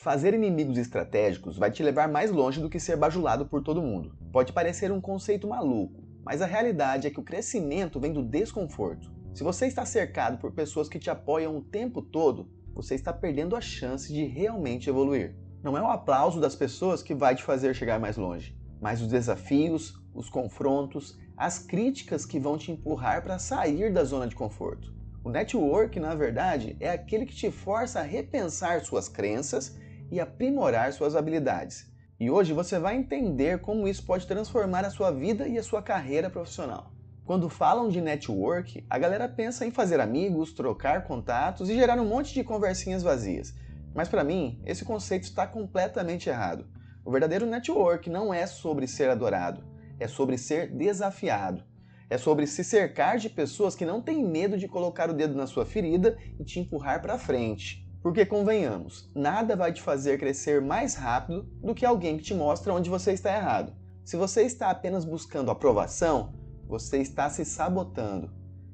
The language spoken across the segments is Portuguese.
Fazer inimigos estratégicos vai te levar mais longe do que ser bajulado por todo mundo. Pode parecer um conceito maluco, mas a realidade é que o crescimento vem do desconforto. Se você está cercado por pessoas que te apoiam o tempo todo, você está perdendo a chance de realmente evoluir. Não é o aplauso das pessoas que vai te fazer chegar mais longe, mas os desafios, os confrontos, as críticas que vão te empurrar para sair da zona de conforto. O network, na verdade, é aquele que te força a repensar suas crenças e aprimorar suas habilidades. E hoje você vai entender como isso pode transformar a sua vida e a sua carreira profissional. Quando falam de network, a galera pensa em fazer amigos, trocar contatos e gerar um monte de conversinhas vazias. Mas para mim, esse conceito está completamente errado. O verdadeiro network não é sobre ser adorado, é sobre ser desafiado. É sobre se cercar de pessoas que não têm medo de colocar o dedo na sua ferida e te empurrar para frente. Porque convenhamos, nada vai te fazer crescer mais rápido do que alguém que te mostra onde você está errado. Se você está apenas buscando aprovação, você está se sabotando.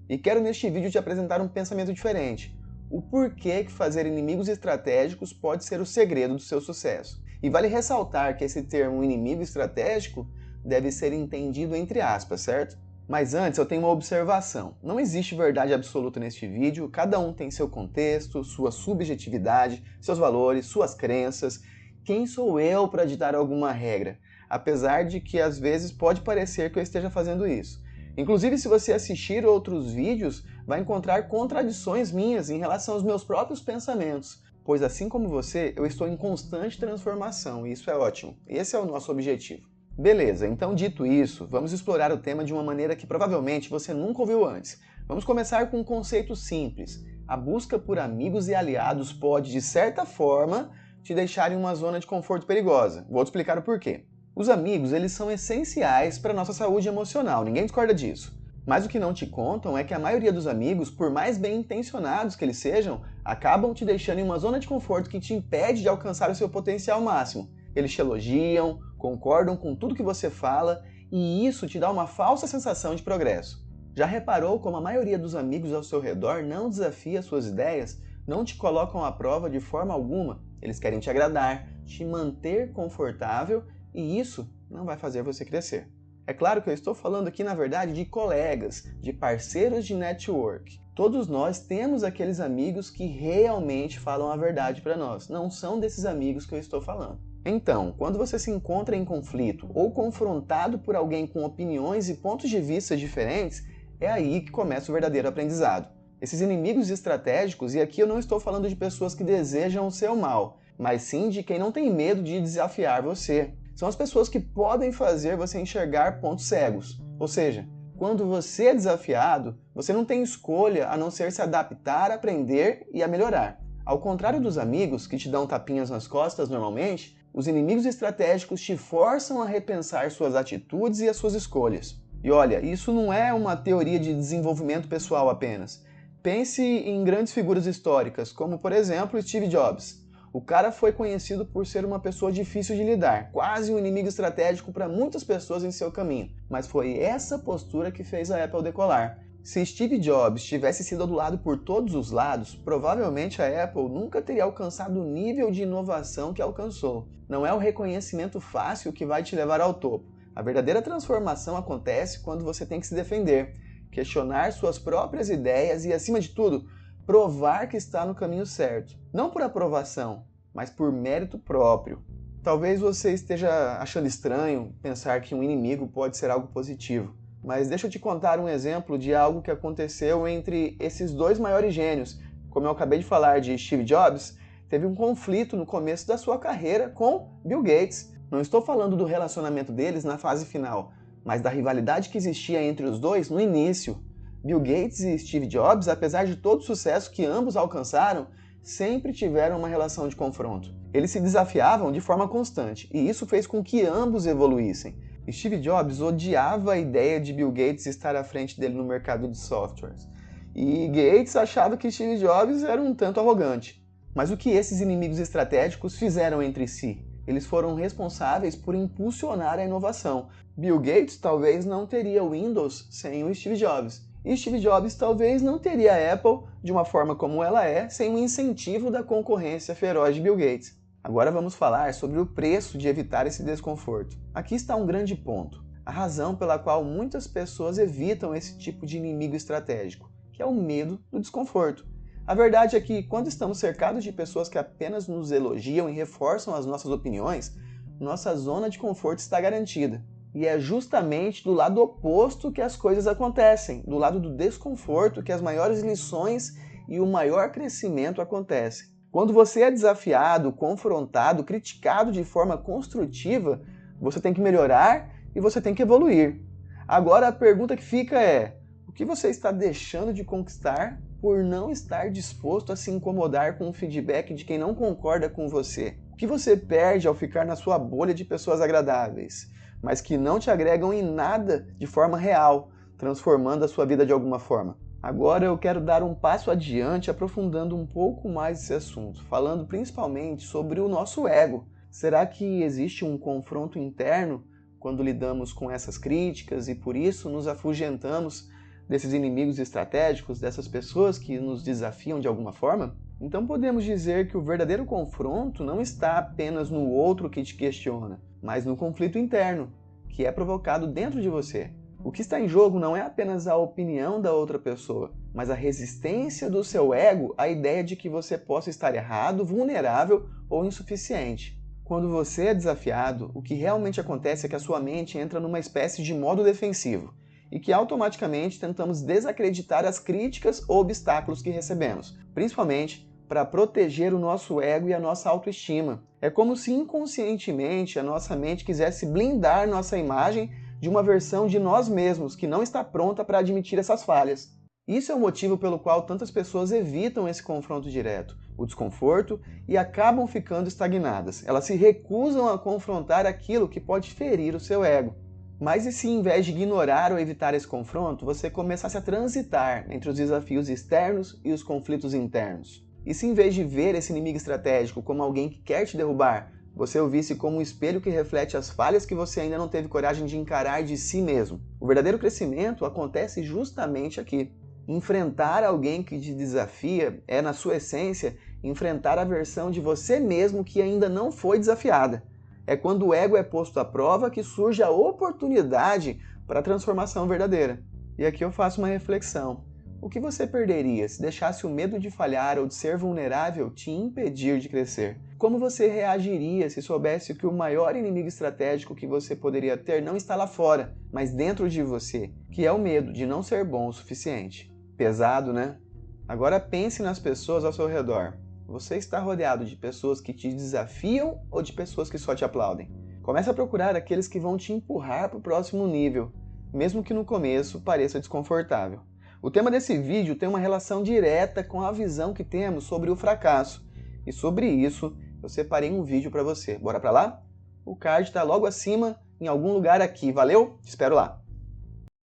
E quero neste vídeo te apresentar um pensamento diferente. O porquê que fazer inimigos estratégicos pode ser o segredo do seu sucesso. E vale ressaltar que esse termo inimigo estratégico deve ser entendido entre aspas, certo? Mas antes eu tenho uma observação. Não existe verdade absoluta neste vídeo, cada um tem seu contexto, sua subjetividade, seus valores, suas crenças. Quem sou eu para ditar alguma regra? Apesar de que às vezes pode parecer que eu esteja fazendo isso. Inclusive, se você assistir outros vídeos, vai encontrar contradições minhas em relação aos meus próprios pensamentos. Pois assim como você, eu estou em constante transformação e isso é ótimo. Esse é o nosso objetivo. Beleza, então dito isso, vamos explorar o tema de uma maneira que provavelmente você nunca ouviu antes. Vamos começar com um conceito simples. A busca por amigos e aliados pode, de certa forma, te deixar em uma zona de conforto perigosa. Vou te explicar o porquê. Os amigos, eles são essenciais para a nossa saúde emocional, ninguém discorda disso. Mas o que não te contam é que a maioria dos amigos, por mais bem intencionados que eles sejam, acabam te deixando em uma zona de conforto que te impede de alcançar o seu potencial máximo. Eles te elogiam, concordam com tudo que você fala e isso te dá uma falsa sensação de progresso. Já reparou como a maioria dos amigos ao seu redor não desafia suas ideias, não te colocam à prova de forma alguma? Eles querem te agradar, te manter confortável e isso não vai fazer você crescer. É claro que eu estou falando aqui, na verdade, de colegas, de parceiros de network. Todos nós temos aqueles amigos que realmente falam a verdade para nós. Não são desses amigos que eu estou falando. Então, quando você se encontra em conflito ou confrontado por alguém com opiniões e pontos de vista diferentes, é aí que começa o verdadeiro aprendizado. Esses inimigos estratégicos, e aqui eu não estou falando de pessoas que desejam o seu mal, mas sim de quem não tem medo de desafiar você. São as pessoas que podem fazer você enxergar pontos cegos. Ou seja, quando você é desafiado, você não tem escolha a não ser se adaptar, aprender e a melhorar. Ao contrário dos amigos, que te dão tapinhas nas costas normalmente, os inimigos estratégicos te forçam a repensar suas atitudes e as suas escolhas. E olha, isso não é uma teoria de desenvolvimento pessoal apenas. Pense em grandes figuras históricas, como por exemplo Steve Jobs. O cara foi conhecido por ser uma pessoa difícil de lidar, quase um inimigo estratégico para muitas pessoas em seu caminho. Mas foi essa postura que fez a Apple decolar. Se Steve Jobs tivesse sido adulado por todos os lados, provavelmente a Apple nunca teria alcançado o nível de inovação que alcançou. Não é o reconhecimento fácil que vai te levar ao topo. A verdadeira transformação acontece quando você tem que se defender, questionar suas próprias ideias e, acima de tudo, provar que está no caminho certo. Não por aprovação, mas por mérito próprio. Talvez você esteja achando estranho pensar que um inimigo pode ser algo positivo. Mas deixa eu te contar um exemplo de algo que aconteceu entre esses dois maiores gênios. Como eu acabei de falar de Steve Jobs, teve um conflito no começo da sua carreira com Bill Gates. Não estou falando do relacionamento deles na fase final, mas da rivalidade que existia entre os dois no início. Bill Gates e Steve Jobs, apesar de todo o sucesso que ambos alcançaram, sempre tiveram uma relação de confronto. Eles se desafiavam de forma constante, e isso fez com que ambos evoluíssem. Steve Jobs odiava a ideia de Bill Gates estar à frente dele no mercado de softwares. E Gates achava que Steve Jobs era um tanto arrogante. Mas o que esses inimigos estratégicos fizeram entre si? Eles foram responsáveis por impulsionar a inovação. Bill Gates talvez não teria o Windows sem o Steve Jobs. E Steve Jobs talvez não teria a Apple de uma forma como ela é sem o incentivo da concorrência feroz de Bill Gates. Agora vamos falar sobre o preço de evitar esse desconforto. Aqui está um grande ponto, a razão pela qual muitas pessoas evitam esse tipo de inimigo estratégico, que é o medo do desconforto. A verdade é que, quando estamos cercados de pessoas que apenas nos elogiam e reforçam as nossas opiniões, nossa zona de conforto está garantida. E é justamente do lado oposto que as coisas acontecem, do lado do desconforto que as maiores lições e o maior crescimento acontecem. Quando você é desafiado, confrontado, criticado de forma construtiva, você tem que melhorar e você tem que evoluir. Agora a pergunta que fica é: o que você está deixando de conquistar por não estar disposto a se incomodar com o feedback de quem não concorda com você? O que você perde ao ficar na sua bolha de pessoas agradáveis, mas que não te agregam em nada de forma real, transformando a sua vida de alguma forma? Agora eu quero dar um passo adiante, aprofundando um pouco mais esse assunto, falando principalmente sobre o nosso ego. Será que existe um confronto interno quando lidamos com essas críticas e por isso nos afugentamos desses inimigos estratégicos, dessas pessoas que nos desafiam de alguma forma? Então podemos dizer que o verdadeiro confronto não está apenas no outro que te questiona, mas no conflito interno, que é provocado dentro de você. O que está em jogo não é apenas a opinião da outra pessoa, mas a resistência do seu ego à ideia de que você possa estar errado, vulnerável ou insuficiente. Quando você é desafiado, o que realmente acontece é que a sua mente entra numa espécie de modo defensivo e que automaticamente tentamos desacreditar as críticas ou obstáculos que recebemos, principalmente para proteger o nosso ego e a nossa autoestima. É como se inconscientemente a nossa mente quisesse blindar nossa imagem de uma versão de nós mesmos que não está pronta para admitir essas falhas. Isso é o motivo pelo qual tantas pessoas evitam esse confronto direto, o desconforto, e acabam ficando estagnadas. Elas se recusam a confrontar aquilo que pode ferir o seu ego. Mas e se, em vez de ignorar ou evitar esse confronto, você começasse a transitar entre os desafios externos e os conflitos internos? E se, em vez de ver esse inimigo estratégico como alguém que quer te derrubar, você o visse como um espelho que reflete as falhas que você ainda não teve coragem de encarar de si mesmo? O verdadeiro crescimento acontece justamente aqui. Enfrentar alguém que te desafia é, na sua essência, enfrentar a versão de você mesmo que ainda não foi desafiada. É quando o ego é posto à prova que surge a oportunidade para a transformação verdadeira. E aqui eu faço uma reflexão. O que você perderia se deixasse o medo de falhar ou de ser vulnerável te impedir de crescer? Como você reagiria se soubesse que o maior inimigo estratégico que você poderia ter não está lá fora, mas dentro de você, que é o medo de não ser bom o suficiente? Pesado, né? Agora pense nas pessoas ao seu redor. Você está rodeado de pessoas que te desafiam ou de pessoas que só te aplaudem? Comece a procurar aqueles que vão te empurrar para o próximo nível, mesmo que no começo pareça desconfortável. O tema desse vídeo tem uma relação direta com a visão que temos sobre o fracasso. E sobre isso, eu separei um vídeo para você. Bora para lá? O card está logo acima, em algum lugar aqui. Valeu? Te espero lá!